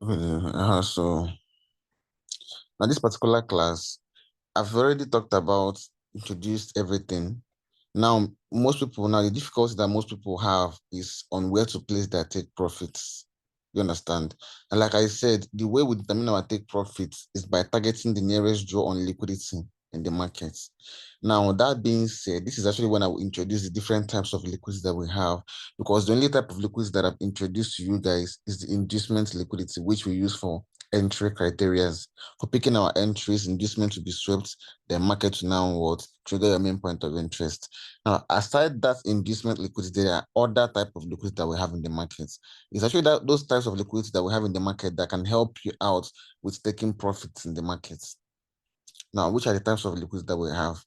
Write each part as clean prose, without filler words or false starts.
So now this particular class, I've already talked about, introduced everything. Now, the difficulty that most people have is on where to place their take profits. You understand? And like I said, the way we determine our take profits is by targeting the nearest draw on liquidity in the markets. Now, that being said, this is actually when I will introduce the different types of liquidity that we have, because the only type of liquidity that I've introduced to you guys is the inducement liquidity, which we use for entry criteria. For picking our entries, inducement to be swept, the market to now what trigger your main point of interest. Now, aside that inducement liquidity, there are other type of liquidity that we have in the markets. It's actually those types of liquidity that we have in the market that can help you out with taking profits in the markets. Now, which are the types of liquidity that we have?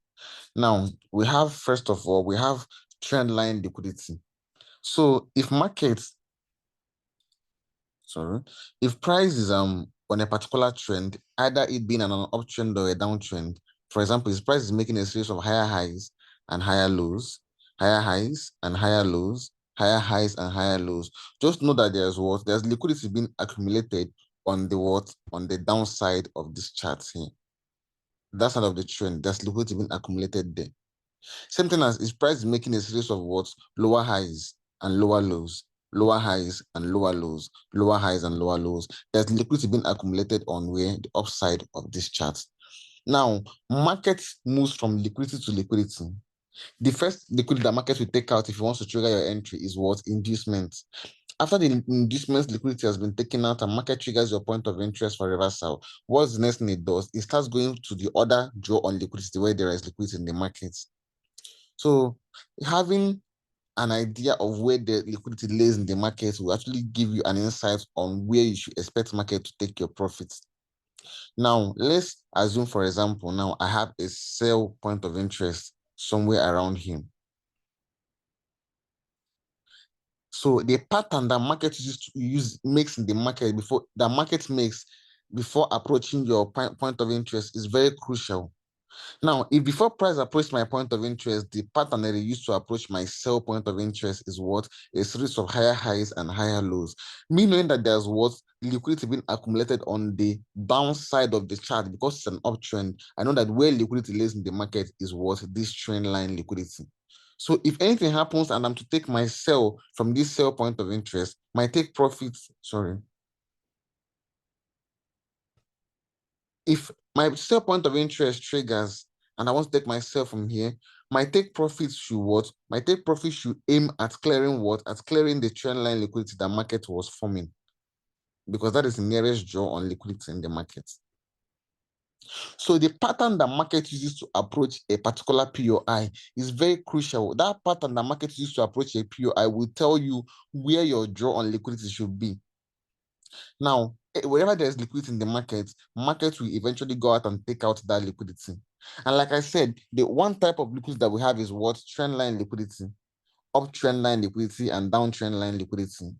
Now, we have, first of all, we have trend line liquidity. So if markets, sorry, if price is on a particular trend, either it being an uptrend or a downtrend, for example, if price is making a series of higher highs and higher lows, higher highs and higher lows, higher highs and higher lows, just know that there's liquidity being accumulated on the downside of this chart here. That side of the trend, there's liquidity being accumulated there. Same thing as is price is making a series of lower highs and lower lows, lower highs and lower lows, lower highs and lower lows. There's liquidity being accumulated on where the upside of this chart. Now, market moves from liquidity to liquidity. The first liquidity that market will take out if you want to trigger your entry is what? Inducement. After the inducement liquidity has been taken out and market triggers your point of interest for reversal, what's the next thing it does? It starts going to the other draw on liquidity where there is liquidity in the market. So having an idea of where the liquidity lays in the market will actually give you an insight on where you should expect market to take your profits. Now, let's assume, for example, now I have a sell point of interest somewhere around here. So the pattern that market makes in the market before approaching your point of interest is very crucial. Now, if before price approached my point of interest, the pattern that I used to approach my sell point of interest is what? A series of higher highs and higher lows. Me knowing that there's liquidity being accumulated on the downside of the chart because it's an uptrend, I know that where liquidity lays in the market is this trend line liquidity. So if anything happens and I'm to take my sell from this sell point of interest, my take profits, sorry. If my sell point of interest triggers and I want to take my sell from here, my take profits should what? My take profits should aim at clearing what? At clearing the trend line liquidity that market was forming. Because that is the nearest draw on liquidity in the market. So the pattern that market uses to approach a particular POI is very crucial. That pattern that market uses to approach a POI will tell you where your draw on liquidity should be. Now, wherever there's liquidity in the market will eventually go out and take out that liquidity. And like I said, the one type of liquidity that we have is what? Trend line liquidity, uptrend line liquidity, and downtrend line liquidity.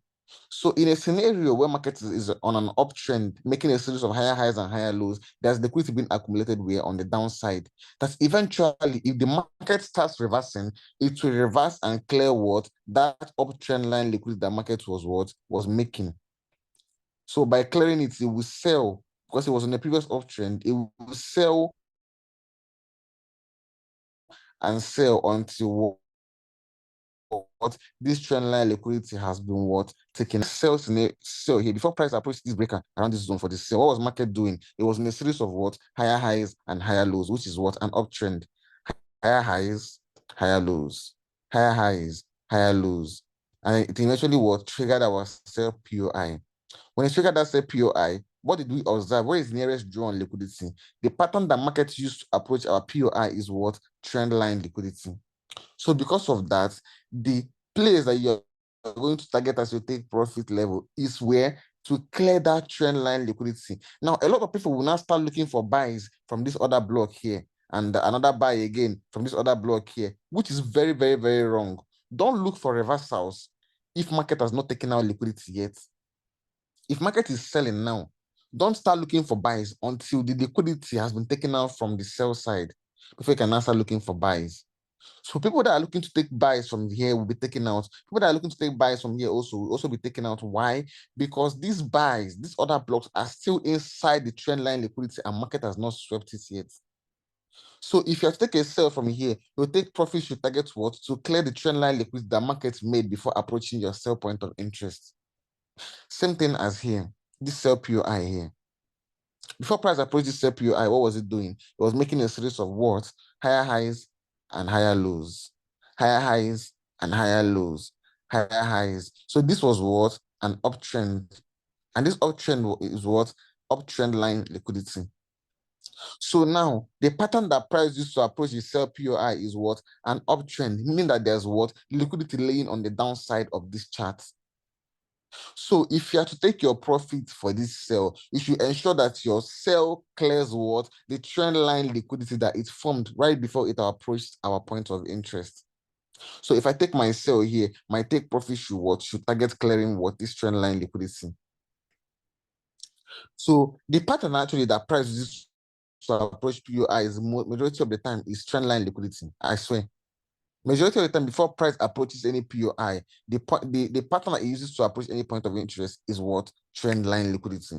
So in a scenario where market is on an uptrend, making a series of higher highs and higher lows, there's liquidity being accumulated where on the downside. That eventually, if the market starts reversing, it will reverse and clear what? That uptrend line liquidity that market was making. So by clearing it, it will sell because it was on the previous uptrend. It will sell and sell until what this trend line liquidity has been taken. Sell here before price approached this breaker around this zone for the sell. What was market doing? It was in a series of higher highs and higher lows, which is an uptrend. Higher highs, higher lows, higher highs, higher lows, and it eventually triggered our sell POI. When it triggered that sell POI, what did we observe? Where is nearest draw on liquidity? The pattern that markets used to approach our POI is what? Trend line liquidity. So because of that, the place that you're going to target as your take profit level is where to clear that trend line liquidity. Now, a lot of people will now start looking for buys from this other block here and another buy again from this other block here, which is very, very, very wrong. Don't look for reversals if market has not taken out liquidity yet. If market is selling now, don't start looking for buys until the liquidity has been taken out from the sell side before you can now start looking for buys. So people that are looking to take buys from here will be taken out. People that are looking to take buys from here also will also be taken out. Why? Because these buys, these other blocks are still inside the trend line liquidity and market has not swept it yet. So if you have to take a sell from here, you'll take profits you target what? To clear the trend line liquidity that market made before approaching your sell point of interest. Same thing as here, this sell POI here. Before price approached this sell POI, what was it doing? It was making a series of what? Higher highs and higher lows. Higher highs and higher lows. Higher highs. So this was what? An uptrend. And this uptrend is what? Uptrend line liquidity. So now the pattern that price used to approach the sell POI is what? An uptrend, meaning that there's what? Liquidity laying on the downside of this chart. So if you are to take your profit for this sell, you should ensure that your sell clears what? The trend line liquidity that it formed right before it approached our point of interest. So if I take my sell here, my take profit should what? Should target clearing what? This trend line liquidity. So the pattern actually that price uses to approach POI is majority of the time is trend line liquidity. I swear. Majority of the time, before price approaches any POI, the pattern that it uses to approach any point of interest is what? Trend line liquidity.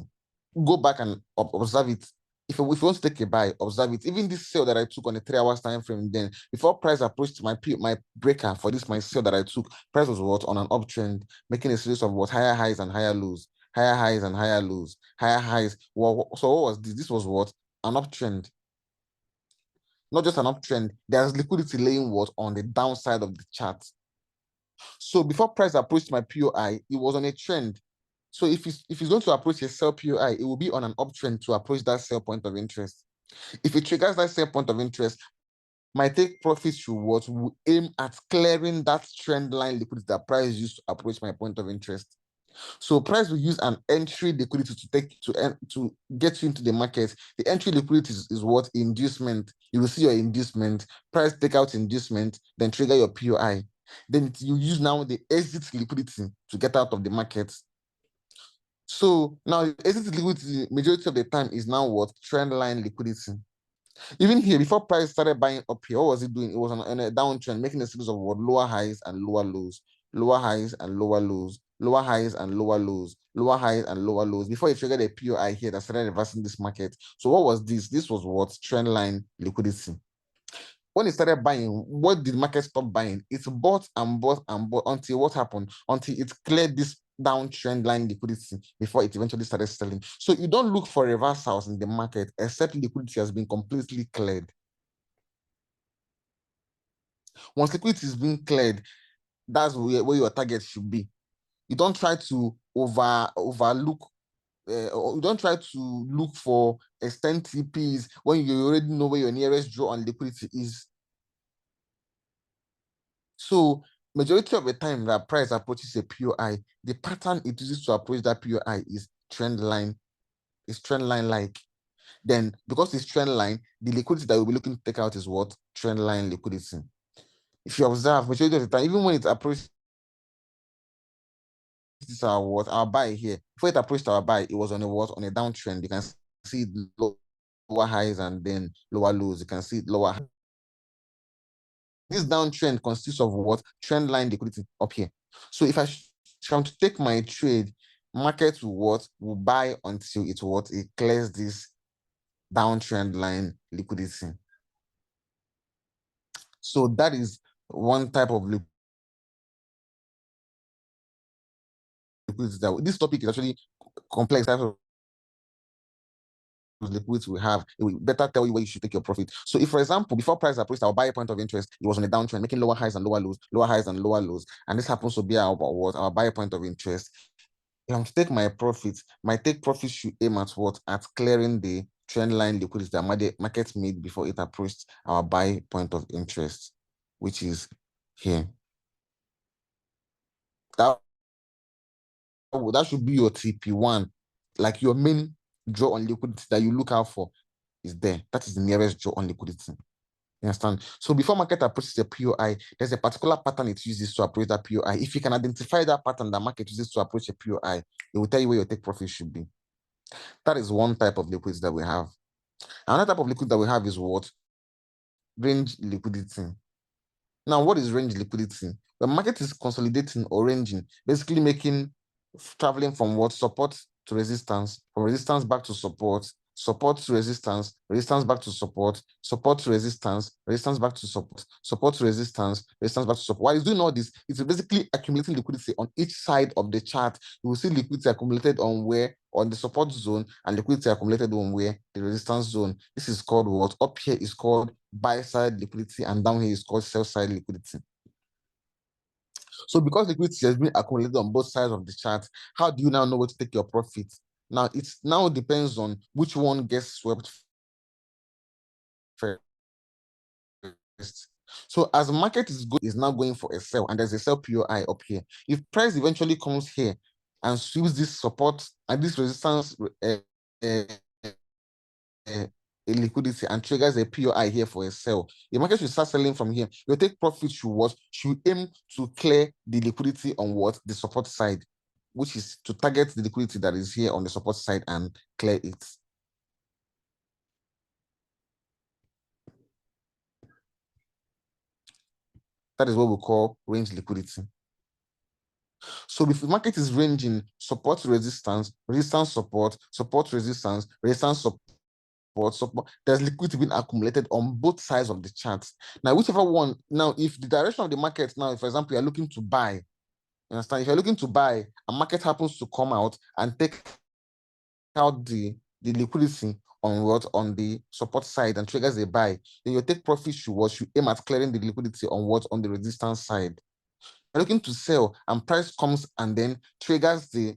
Go back and observe it. If you want to take a buy, observe it. Even this sale that I took on a 3 hours time frame, then before price approached my breaker for this, my sale that I took, price was what? On an uptrend, making a series of what? Higher highs and higher lows, higher highs and higher lows, higher highs. Well, so what was this? This was what? An uptrend. Not just an uptrend, there's liquidity laying what on the downside of the chart. So before price approached my POI, it was on a trend. So if it's going to approach a sell POI, it will be on an uptrend to approach that sell point of interest. If it triggers that sell point of interest, my take profits should what? Will aim at clearing that trend line liquidity that price used to approach my point of interest. So price will use an entry liquidity to get you into the market. The entry liquidity is what? Inducement. You will see your inducement, price take out inducement, then trigger your POI. Then you use now the exit liquidity to get out of the market. So now exit liquidity, majority of the time, is now what? Trend line liquidity. Even here, before price started buying up here, what was it doing? It was on a downtrend, making a series of what? Lower highs and lower lows, lower highs and lower lows, lower highs and lower lows, lower highs and lower lows, before it triggered a POI here that started reversing this market. So what was this? This was what? Trend line liquidity. When it started buying, what did market stop buying? It bought and bought and bought until what happened? Until it cleared this downtrend line liquidity before it eventually started selling. So you don't look for reversals in the market except liquidity has been completely cleared. Once liquidity is being cleared, that's where your target should be. You don't try to overlook or you don't try to look for extend TPs when you already know where your nearest draw on liquidity is. So majority of the time that price approaches a POI, the pattern it uses to approach that POI is trend line. It's trend line like. Then because it's trend line, the liquidity that we'll be looking to take out is what? Trend line liquidity. If you observe, majority of the time, even when it approaches our buy here, before it approached our buy, it was on a what? On a downtrend. You can see lower highs and then lower lows. You can see lower. This downtrend consists of what? Trend line liquidity up here. So if I come to take my trade, market will what? Will buy until it what? It clears this downtrend line liquidity. So that is one type of liquidity. That this topic is actually complex types of liquidity we have. It will better tell you where you should take your profit. So if, for example, before price approached our buy point of interest, it was on a downtrend, making lower highs and lower lows, lower highs and lower lows, and this happens to be our buy point of interest. If I'm to take my profit, my take profit should aim at what? At clearing the trend line liquidity that market made before it approached our buy point of interest, which is here. That should be your TP1, like your main draw on liquidity that you look out for is there. That is the nearest draw on liquidity. You understand? So before market approaches a POI, there's a particular pattern it uses to approach that POI. If you can identify that pattern that market uses to approach a POI, it will tell you where your take profit should be. That is one type of liquidity that we have. Another type of liquidity that we have is what? Range liquidity. Now, what is range liquidity? The market is consolidating or ranging, basically traveling from what support to resistance, from resistance back to support, support to resistance, resistance back to support, support to resistance, resistance back to support, support to resistance, resistance back to support. While it's doing all this, it's basically accumulating liquidity on each side of the chart. You will see liquidity accumulated on where? On the support zone, and liquidity accumulated on where? The resistance zone. This is called what? Up here is called buy side liquidity, and down here is called sell side liquidity. So because liquidity has been accumulated on both sides of the chart, how do you now know where to take your profit? Now it now depends on which one gets swept first. So as market is now going for a sell, and there's a sell POI up here. If price eventually comes here and sweeps this support and this resistance uh, uh, a liquidity and triggers a POI here for a sell, the market should start selling from here. Your take profit should aim to clear the liquidity on what? The support side, which is to target the liquidity that is here on the support side and clear it. That is what we call range liquidity. So if the market is ranging support to resistance, resistance support, support resistance, resistance support, there's liquidity being accumulated on both sides of the chart. Now, whichever one, now, if the direction of the market, now, for example, you're looking to buy, you understand? If you're looking to buy, a market happens to come out and take out the liquidity on what? On the support side and triggers a buy, then your take profit should aim at clearing the liquidity on what? On the resistance side. You're looking to sell and price comes and then triggers the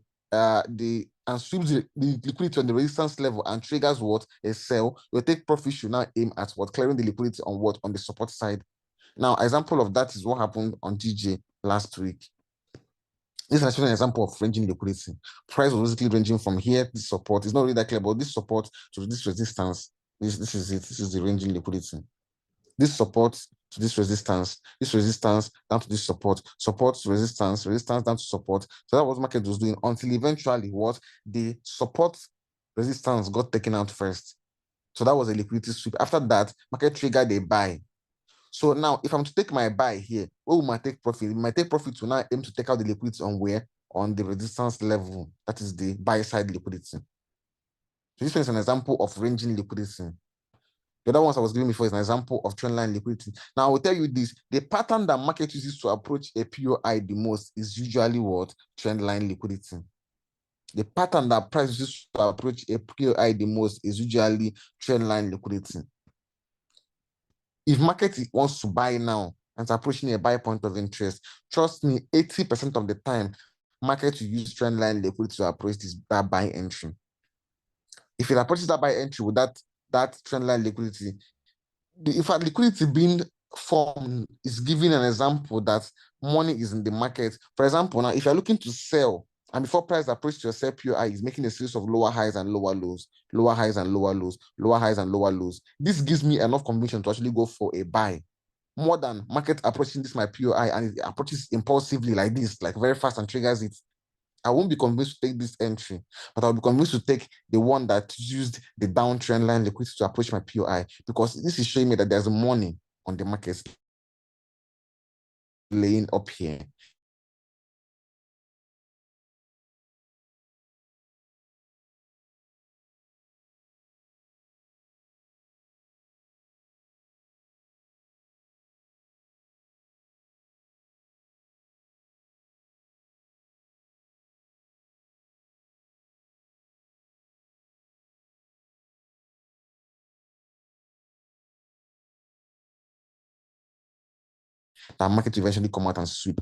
and sweeps the liquidity on the resistance level and triggers what? A sell. Your take profit should now aim at what? Clearing the liquidity on what? On the support side. Now, example of that is what happened on GJ last week. This is actually an example of ranging liquidity. Price was basically ranging from here, this support. It's not really that clear, but this support to this resistance. This is it. This is the ranging liquidity. This support to this resistance down to this support to resistance, resistance down to support. So that was what market was doing until eventually what? The support resistance got taken out first. So that was a liquidity sweep. After that, market triggered a buy. So now, if I'm to take my buy here, what will my take profit? My take profit will now aim to take out the liquidity on where? On the resistance level. That is the buy side liquidity. So this one is an example of ranging liquidity. The other ones I was giving before is an example of trendline liquidity. Now, I will tell you this, the pattern that market uses to approach a POI the most is usually what? Trendline liquidity. The pattern that price uses to approach a POI the most is usually trendline liquidity. If market wants to buy now and it's approaching a buy point of interest, trust me, 80% of the time, market will use trendline liquidity to approach that buy entry. If it approaches that buy entry with that trendline liquidity, in fact, liquidity being formed is giving an example that money is in the market. For example, now if you're looking to sell and before price approaches your sell POI is making a series of lower highs and lower lows, lower highs and lower lows, lower highs and lower lows. This gives me enough conviction to actually go for a buy. More than market approaching this my POI and it approaches impulsively like this, like very fast and triggers it. I won't be convinced to take this entry, but I'll be convinced to take the one that used the downtrend line liquidity to approach my POI because this is showing me that there's money on the market laying up here. That market will eventually come out and sweep.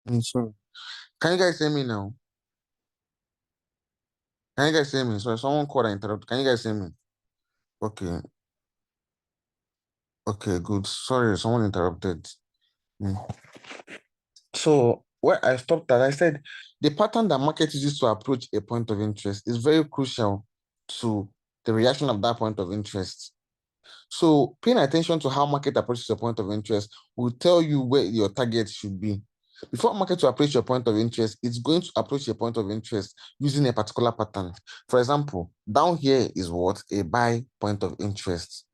Sorry. Can you guys hear me now? Can you guys hear me? Sorry, someone called and interrupted. Can you guys hear me? Okay. Okay, good. Sorry, someone interrupted. Mm. So where I stopped at, I said the pattern that market uses to approach a point of interest is very crucial to the reaction of that point of interest. So paying attention to how market approaches a point of interest will tell you where your target should be. Before market to approach your point of interest, it's going to approach your point of interest using a particular pattern. For example, down here is what? A buy point of interest.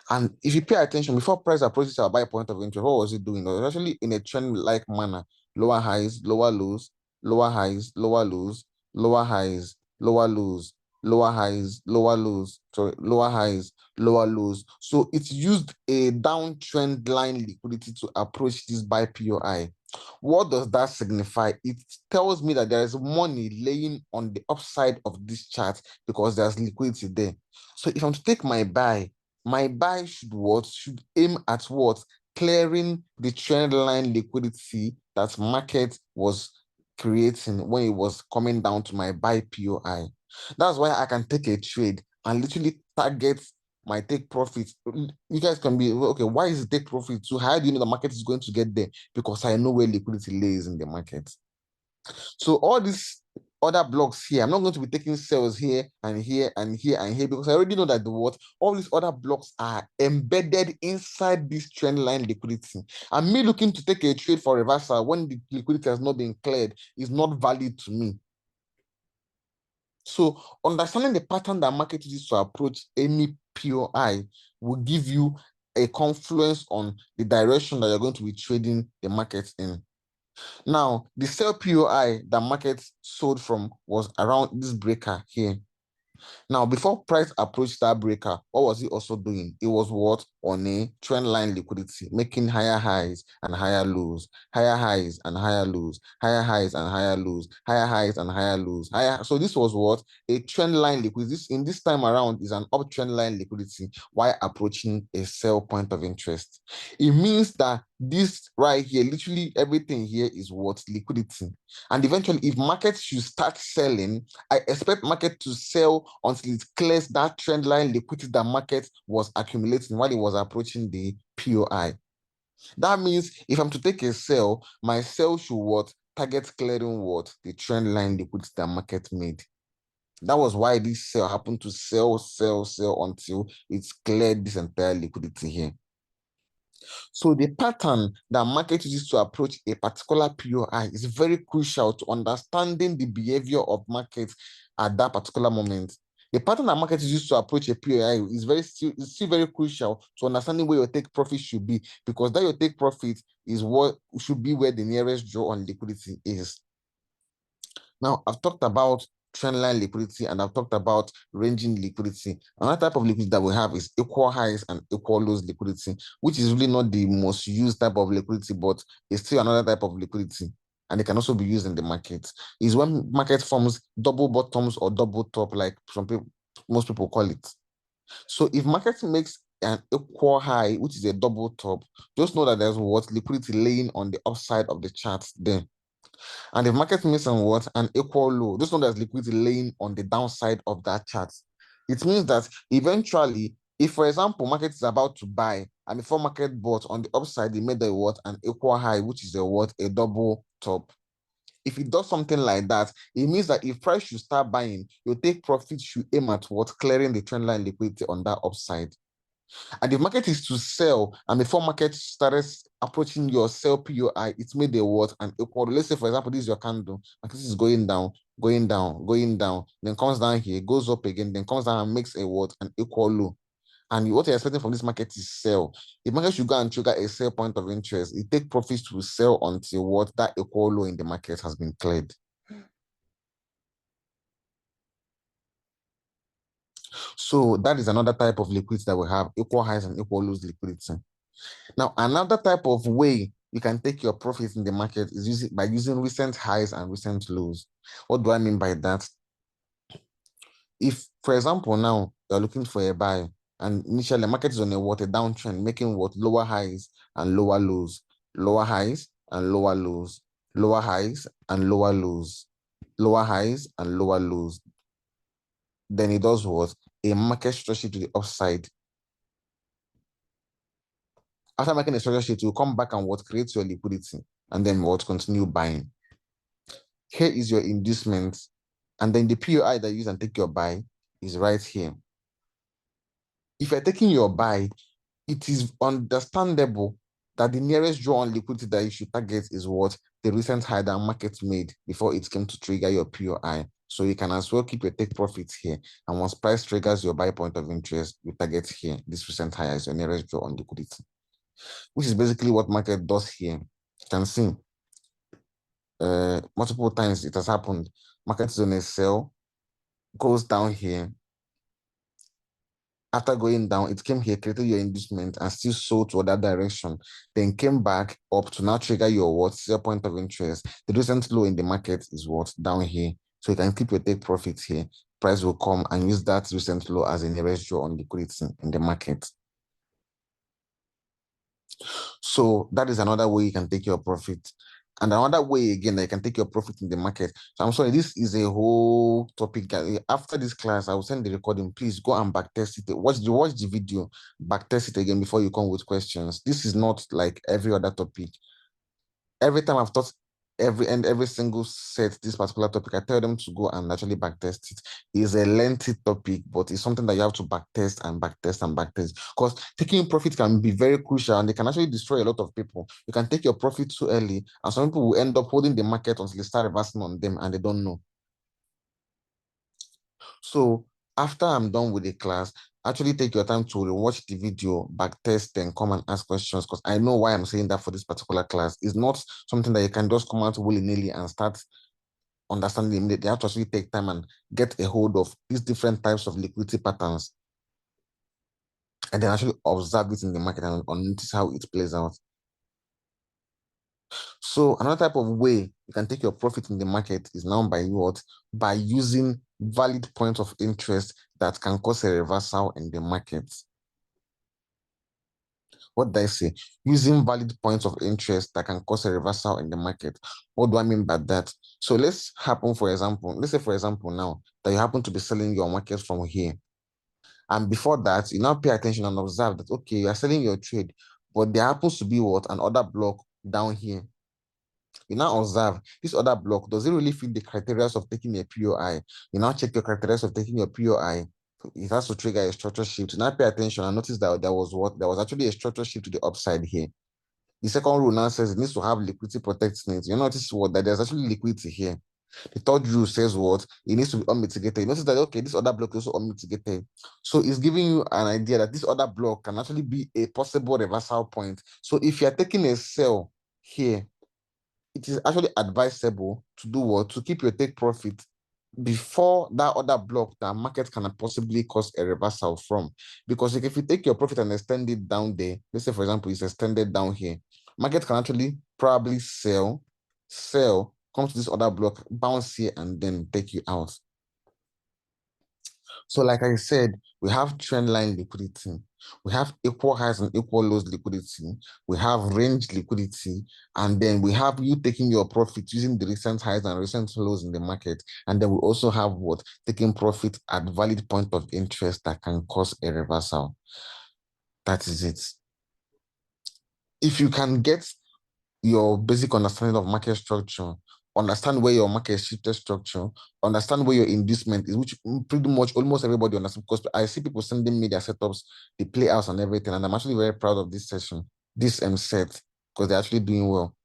And if you pay attention, before price approaches our buy point of interest, what was it doing? It was actually in a trend-like manner. Lower highs, lower lows, lower highs, lower lows, lower highs, lower lows, lower highs, lower lows, sorry, lower highs, lower lows. So it used a downtrend line liquidity to approach this buy POI. What does that signify? It tells me that there is money laying on the upside of this chart because there's liquidity there. So if I'm to take my buy should what? Should aim at what? Clearing the trend line liquidity that market was creating when it was coming down to my buy POI. That's why I can take a trade and literally target my take profit. You guys can be okay. Why is it take profit? So how do you know the market is going to get there? Because I know where liquidity lays in the market. So all these other blocks here, I'm not going to be taking sales here and here and here and here because I already know that all these other blocks are embedded inside this trend line liquidity. And me looking to take a trade for reversal when the liquidity has not been cleared is not valid to me. So understanding the pattern that market uses to approach any POI will give you a confluence on the direction that you're going to be trading the market in. Now, the sell POI that market sold from was around this breaker here. Now, before price approached that breaker, what was it also doing? It was what? On a trend line liquidity, making higher highs and higher lows, higher highs and higher lows, higher highs and higher lows, higher highs and higher lows. Higher. So this was what? A trend line liquidity. This in this time around is an uptrend line liquidity while approaching a sell point of interest. It means that this right here, literally everything here is what? Liquidity. And eventually, if markets should start selling, I expect market to sell until it clears that trend line liquidity that market was accumulating while it was approaching the POI. That means if I'm to take a sell, my sell should what? Target clearing what? The trend line liquidity that market made. That was why this sell happened to sell, sell, sell until it's cleared this entire liquidity here. So the pattern that market uses to approach a particular POI is very crucial to understanding the behavior of markets at that particular moment. The pattern that market uses to approach a POI is still very crucial to understanding where your take profit should be, because that your take profit is what should be where the nearest draw on liquidity is. Now, I've talked about trendline liquidity and I've talked about ranging liquidity. Another type of liquidity that we have is equal highs and equal lows liquidity, which is really not the most used type of liquidity, but it's still another type of liquidity. And it can also be used in the market. Is when market forms double bottoms or double top, like most people call it. So if market makes an equal high, which is a double top, just know that there's what liquidity laying on the upside of the chart there. And if market makes an equal low, this one that's liquidity laying on the downside of that chart. It means that eventually, if for example, market is about to buy, and before market bought on the upside, it made an equal high, which is a double top. If it does something like that, it means that if price should start buying, your take profit should aim at clearing the trend line liquidity on that upside. And if market is to sell, and before market started approaching your sell POI, it's made an equal. Let's say, for example, this is your candle. Market is going down, going down, going down, then comes down here, goes up again, then comes down and makes an equal low. And what you're expecting from this market is sell. If market should go and trigger a sell point of interest, it take profits to sell until that equal low in the market has been cleared. So that is another type of liquidity that we have, equal highs and equal lows liquidity. Now, another type of way you can take your profits in the market is by using recent highs and recent lows. What do I mean by that? If, for example, now you're looking for a buy, and initially the market is on a downtrend, making lower highs and lower lows, lower highs and lower lows. lower highs and lower lows, lower highs and lower lows. Then it does what? A market structure shift to the upside. After making a structure shift, you come back and what creates your liquidity, and then what continue buying. Here is your inducement, and then the POI that you use and take your buy is right here. If you're taking your buy, it is understandable that the nearest draw on liquidity that you should target is what? The recent high that market made before it came to trigger your POI. So you can as well keep your take profits here. And once price triggers your buy point of interest, you target here. This recent high is your nearest draw on liquidity, which is basically what market does here. You can see multiple times it has happened. Market is on a sell, goes down here. After going down, it came here, created your inducement, and still sold to that direction. Then came back up to now trigger your what? Sell point of interest. The recent low in the market is what? Down here. So you can keep your take profits here. Price will come and use that recent low as a nearest draw on liquidity in the market. So that is another way you can take your profit. And another way again that you can take your profit in the market. So I'm sorry, this is a whole topic. After this class, I will send the recording. Please go and backtest it. Watch the video, backtest it again before you come with questions. This is not like every other topic. Every time I've taught every single set this particular topic, I tell them to go and actually backtest it. It's a lengthy topic, but it's something that you have to backtest and backtest and backtest. Because taking profit can be very crucial and they can actually destroy a lot of people. You can take your profit too early, and some people will end up holding the market until they start reversing on them and they don't know. So after I'm done with the class, actually take your time to watch the video, backtest, and come and ask questions, because I know why I'm saying that for this particular class. It's not something that you can just come out willy-nilly and start understanding immediately. You have to actually take time and get a hold of these different types of liquidity patterns and then actually observe it in the market and notice how it plays out. So another type of way you can take your profit in the market is now by what? By using valid points of interest that can cause a reversal in the market. What did I say? Using valid points of interest that can cause a reversal in the market. What do I mean by that? So let's say for example now that you happen to be selling your market from here. And before that, you now pay attention and observe that, okay, you are selling your trade, but there happens to be what? An order block down here. You now observe this other block, does it really fit the criteria of taking a POI? You now check your criteria of taking your POI. It has to trigger a structure shift. You now pay attention and notice that there was actually a structure shift to the upside here. The second rule now says it needs to have liquidity protecting it. You notice what? That there's actually liquidity here. The third rule says what? It needs to be unmitigated. You notice that, okay, this other block is also unmitigated. So it's giving you an idea that this other block can actually be a possible reversal point. So if you're taking a sell here, it is actually advisable to do what? To keep your take profit before that other block that market can possibly cause a reversal from. Because if you take your profit and extend it down there, let's say for example, it's extended down here, market can actually probably sell, come to this other block, bounce here, and then take you out. So like I said, we have trend line liquidity. We have equal highs and equal lows liquidity. We have range liquidity. And then we have you taking your profit using the recent highs and recent lows in the market. And then we also have what? Taking profit at valid point of interest that can cause a reversal. That is it. If you can get your basic understanding of market structure, understand where your market shifted structure, understand where your inducement is, which pretty much almost everybody understands, because I see people sending me their setups, the playouts and everything, and I'm actually very proud of this session, this set, because they're actually doing well.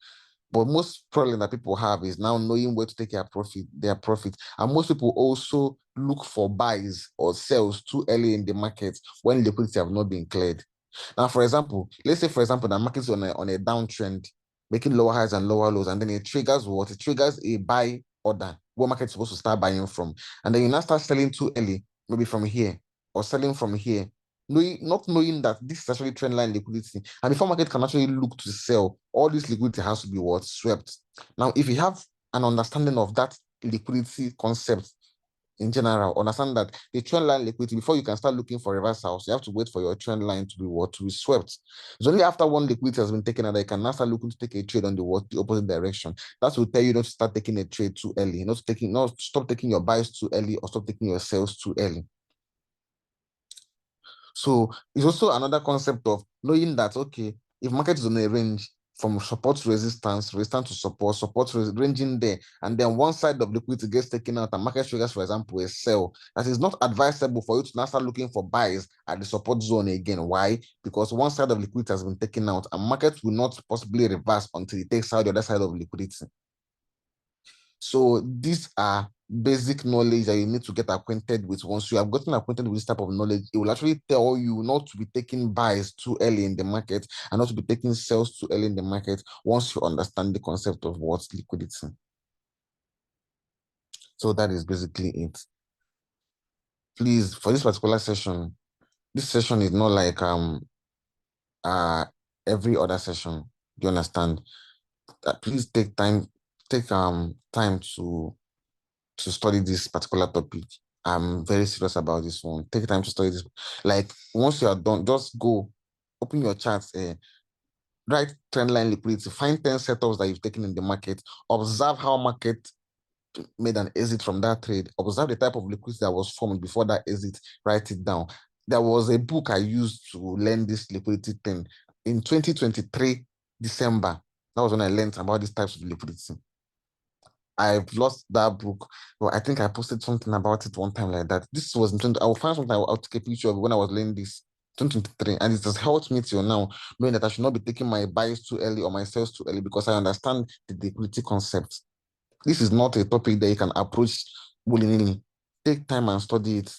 But most problem that people have is now knowing where to take their profit. And most people also look for buys or sells too early in the market when liquidity have not been cleared. Now, for example, let's say, for example, the market is on a downtrend, making lower highs and lower lows, and then it triggers what? It triggers a buy order where market is supposed to start buying from. And then you now start selling too early, maybe from here, or selling from here, not knowing that this is actually trend line liquidity. And before market can actually look to sell, all this liquidity has to be what? Swept. Now, if you have an understanding of that liquidity concept, in general, understand that the trend line liquidity, before you can start looking for reversals, you have to wait for your trend line to be what? To be swept. It's only after one liquidity has been taken out that you can now start looking to take a trade on the what? The opposite direction. That will tell you not to start taking a trade too early, not stop taking your buys too early or stop taking your sales too early. So it's also another concept of knowing that, okay, if market is on a range from support to resistance, resistance to support, ranging there, and then one side of liquidity gets taken out and market triggers, for example, a sell, that is not advisable for you to now start looking for buys at the support zone again. Why? Because one side of liquidity has been taken out and market will not possibly reverse until it takes out the other side of liquidity. So these are basic knowledge that you need to get acquainted with. Once you have gotten acquainted with this type of knowledge, it will actually tell you not to be taking buys too early in the market and not to be taking sales too early in the market once you understand the concept of what's liquidity. So that is basically it. Please, for this particular session, this session is not like uh every other session. Do you understand? Please take time to study this particular topic. I'm very serious about this one. Take time to study this. Like once you are done, just go open your charts, write trend line liquidity, find 10 setups that you've taken in the market, observe how market made an exit from that trade, observe the type of liquidity that was formed before that exit, write it down. There was a book I used to learn this liquidity thing in 2023, December. That was when I learned about these types of liquidity. I've lost that book. Well, I think I posted something about it one time like that. This was in 20, I will find something, I'll take a picture of when I was learning this, 2023. And it has helped me till now, knowing that I should not be taking my buys too early or my sales too early because I understand the liquidity concept. This is not a topic that you can approach willingly. Take time and study it.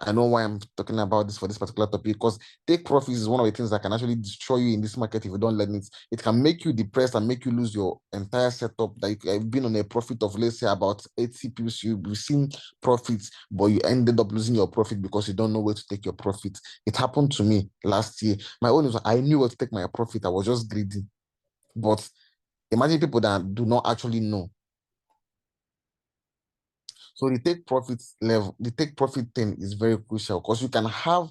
I know why I'm talking about this for this particular topic because take profits is one of the things that can actually destroy you in this market if you don't learn it. It can make you depressed and make you lose your entire setup. Like you've been on a profit of, let's say, about 80 pips, you've seen profits, but you ended up losing your profit because you don't know where to take your profit. It happened to me last year. My own is I knew where to take my profit. I was just greedy. But imagine people that do not actually know. So the take profit thing is very crucial because you can have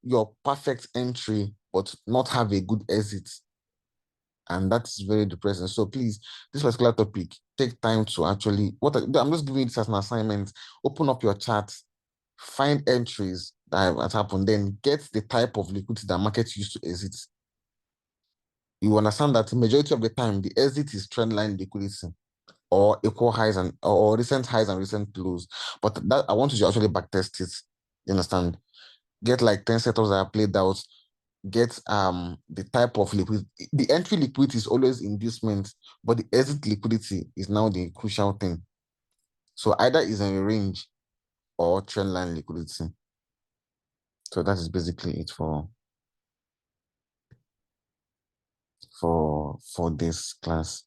your perfect entry, but not have a good exit. And that's very depressing. So please, this particular topic, take time to actually, I'm just giving you this as an assignment. Open up your chart, find entries that have happened, then get the type of liquidity that markets used to exit. You understand that the majority of the time, the exit is trendline liquidity or equal highs or recent highs and recent lows. But that I want you to actually backtest it. You understand? Get like 10 setups that are played out. Get the type of liquidity. The entry liquidity is always inducement, but the exit liquidity is now the crucial thing. So either is in a range or trendline liquidity. So that is basically it for this class.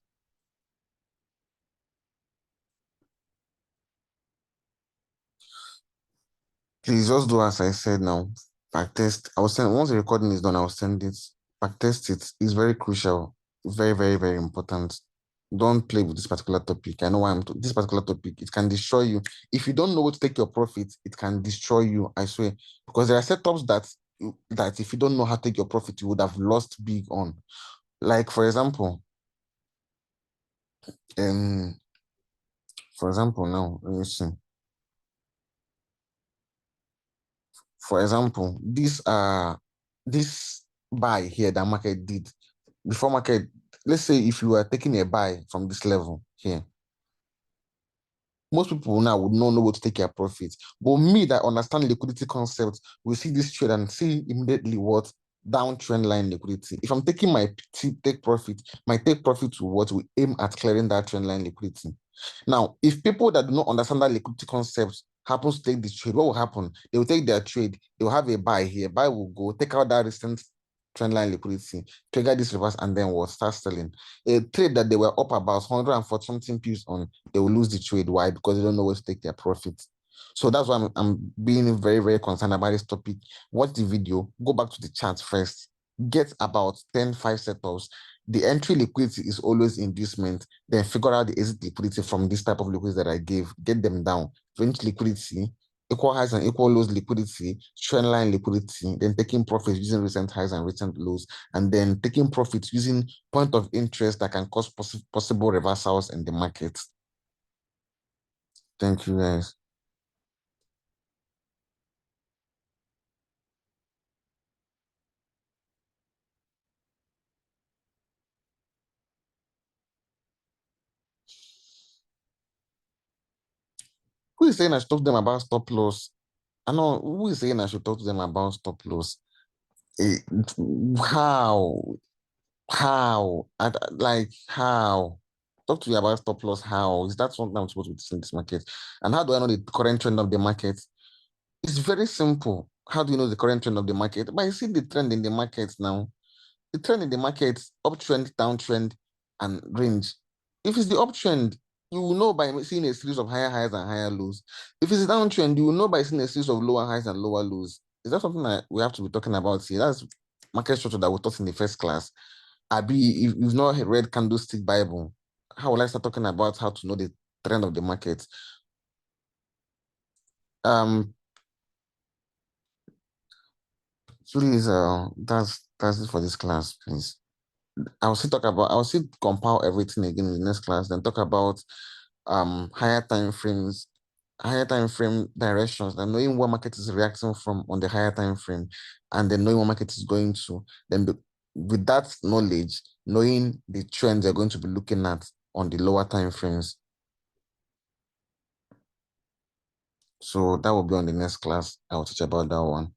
Please just do as I said now. Backtest. I will send once the recording is done, I'll send it. Backtest it. It's very crucial. Very, very, very important. Don't play with this particular topic. I know why this particular topic. It can destroy you. If you don't know what to take your profit, it can destroy you. I swear. Because there are setups that if you don't know how to take your profit, you would have lost big on. Like um, for example, now let me see. For example, this buy here that market did before market. Let's say if you were taking a buy from this level here, most people now would not know what to take their profit. But me that understand liquidity concepts will see this trade and see immediately what downtrend line liquidity. If I'm taking my take profit, my take profit will what we aim at clearing that trend line liquidity. Now, if people that do not understand that liquidity concept happens to take this trade, what will happen? They will take their trade, they will have a buy here, buy will go, take out that recent trend line liquidity, trigger this reverse, and then what? Start selling. A trade that they were up about 140 something pips on, they will lose the trade. Why? Because they don't know where to take their profit. So that's why I'm being very, very concerned about this topic. Watch the video, go back to the chart first, get about 10, 5 setups, The entry liquidity is always inducement. Then figure out the exit liquidity from this type of liquidity that I gave. Get them down. Range liquidity, equal highs and equal lows liquidity, trend line liquidity, then taking profits using recent highs and recent lows, and then taking profits using point of interest that can cause possible reversals in the market. Thank you, guys. Who is saying I should talk to them about stop loss? I know who is saying I should talk to them about stop loss. Eh, how? How? Like how? Talk to me about stop loss. How is that something I'm supposed to be in this market? And how do I know the current trend of the market? It's very simple. How do you know the current trend of the market? By seeing the trend in the market now. The trend in the market, uptrend, downtrend, and range. If it's the uptrend, you will know by seeing a series of higher highs and higher lows. If it's a downtrend, you will know by seeing a series of lower highs and lower lows. Is that something that we have to be talking about here? That's market structure that we taught in the first class. Abi, if you've not read Candlestick Bible, how will I start talking about how to know the trend of the market? Um, please, that's it for this class, please. I'll still compile everything again in the next class, then talk about higher time frame directions, and knowing what market is reacting from on the higher time frame, and then knowing what market is going to, then with that knowledge, knowing the trends you're going to be looking at on the lower time frames. So that will be on the next class. I'll teach about that one.